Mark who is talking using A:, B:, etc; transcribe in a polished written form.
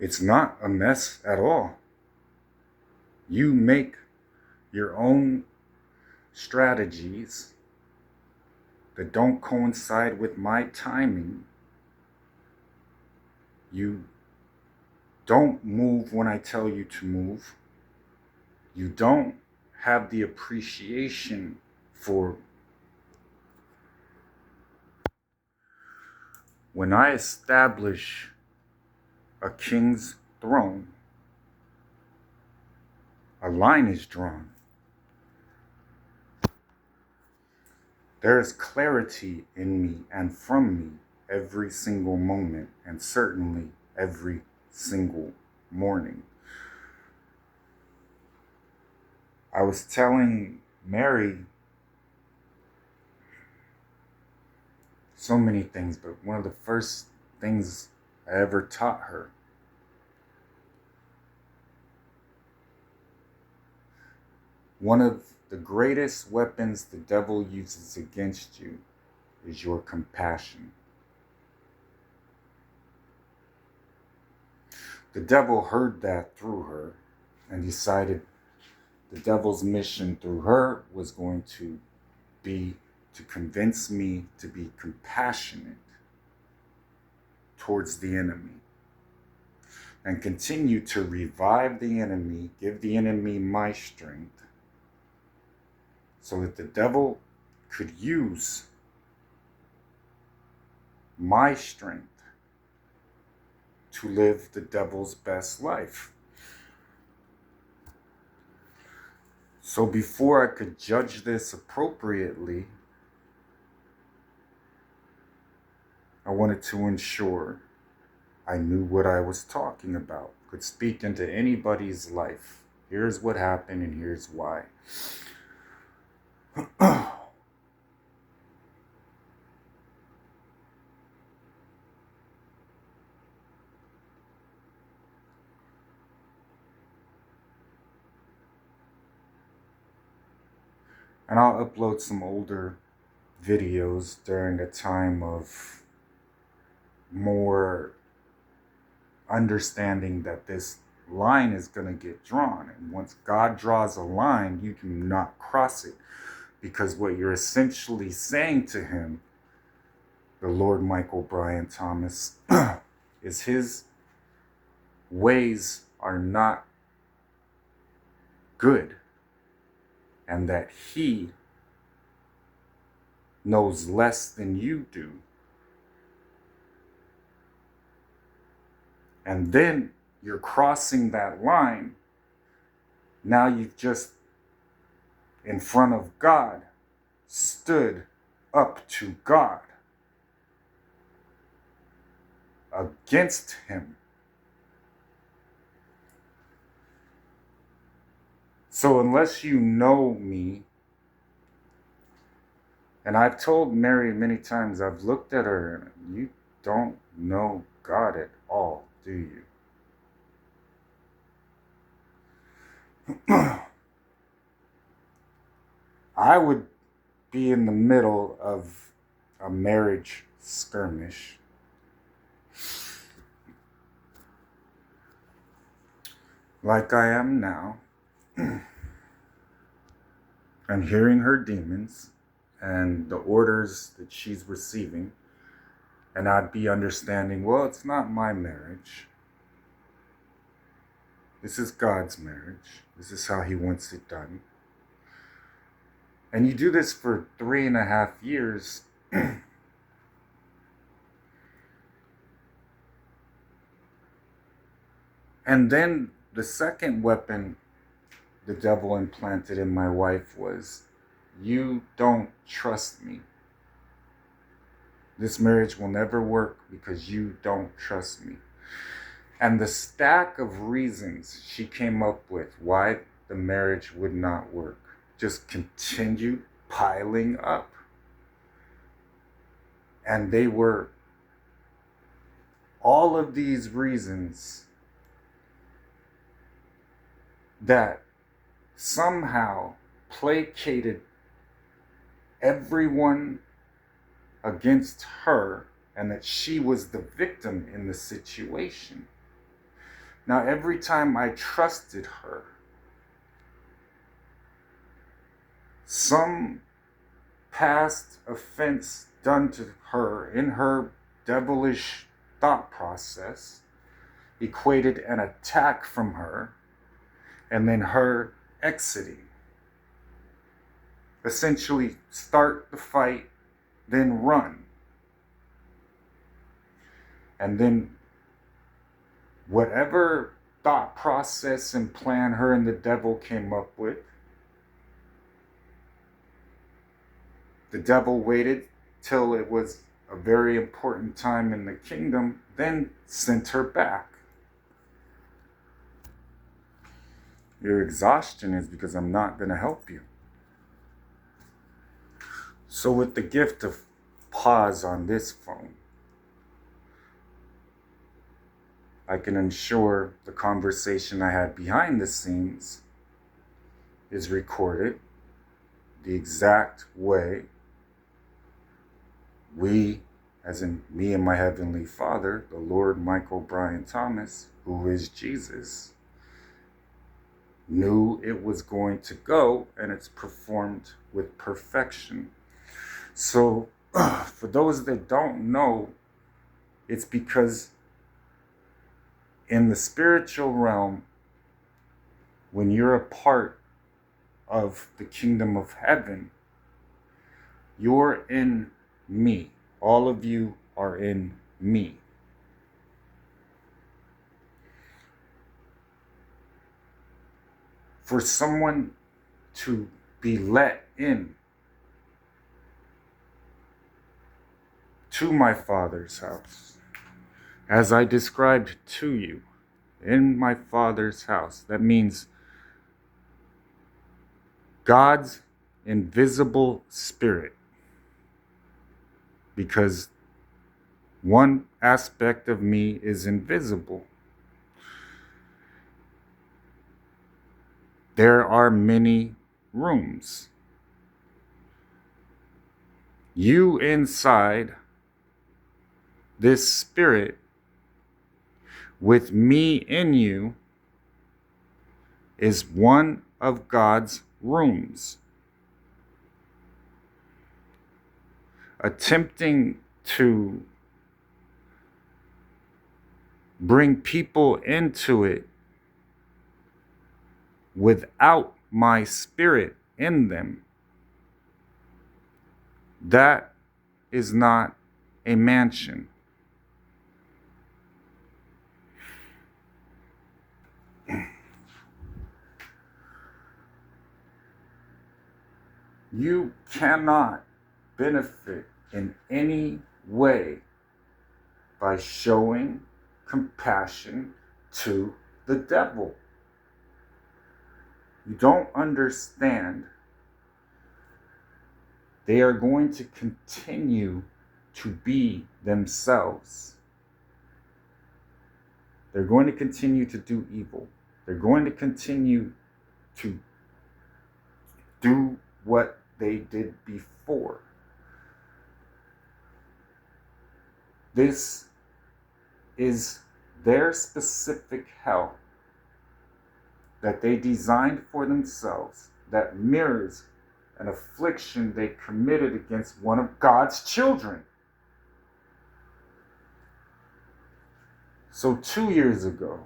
A: It's not a mess at all. You make your own strategies that don't coincide with my timing. You don't move when I tell you to move. You don't have the appreciation for when I establish a king's throne, a line is drawn. There is clarity in me and from me every single moment, and certainly every single morning. I was telling Mary so many things, but one of the first things I ever taught her, one of the greatest weapons the devil uses against you is your compassion. The devil heard that through her and decided the devil's mission through her was going to be to convince me to be compassionate towards the enemy and continue to revive the enemy, give the enemy my strength, so that the devil could use my strength to live the devil's best life. So before I could judge this appropriately, I wanted to ensure I knew what I was talking about, could speak into anybody's life. Here's what happened and here's why. And I'll upload some older videos during a time of more understanding that this line is going to get drawn. And once God draws a line, you do not cross it. Because what you're essentially saying to him, the Lord Michael Brian Thomas, is his ways are not good. And that he knows less than you do. And then you're crossing that line. Now you've just, in front of God, stood up to God against him. So unless you know me, and I've told Mary many times, I've looked at her, and you don't know God at all, do you? I would be in the middle of a marriage skirmish. Like I am now. And hearing her demons and the orders that she's receiving. And I'd be understanding, well, it's not my marriage. This is God's marriage. This is how he wants it done. And you do this for 3.5 years. And then the second weapon the devil implanted in my wife was, you don't trust me. This marriage will never work because you don't trust me. And the stack of reasons she came up with why the marriage would not work just continued piling up. And they were all of these reasons that somehow placated everyone against her, and that she was the victim in the situation. Now, every time I trusted her, some past offense done to her in her devilish thought process equated an attack from her and then her exiting. Essentially, start the fight, then run. And then whatever thought process and plan her and the devil came up with, the devil waited till it was a very important time in the kingdom, then sent her back. Your exhaustion is because I'm not going to help you. So with the gift of pause on this phone, I can ensure the conversation I had behind the scenes is recorded the exact way we, as in me and my Heavenly Father, the Lord Michael Brian Thomas, who is Jesus, knew it was going to go, and it's performed with perfection. So, for those that don't know, it's because in the spiritual realm, when you're a part of the kingdom of heaven, you're in me. All of you are in me. For someone to be let in to my Father's house, as I described to you, in my Father's house, that means God's invisible spirit, because one aspect of me is invisible. There are many rooms. You inside this spirit, with me in you, is one of God's rooms. Attempting to bring people into it without my spirit in them, that is not a mansion. You cannot benefit in any way by showing compassion to the devil. You don't understand. They are going to continue to be themselves. They're going to continue to do evil. They're going to continue to do what they did before. This is their specific hell that they designed for themselves, that mirrors an affliction they committed against one of God's children. So 2 years ago,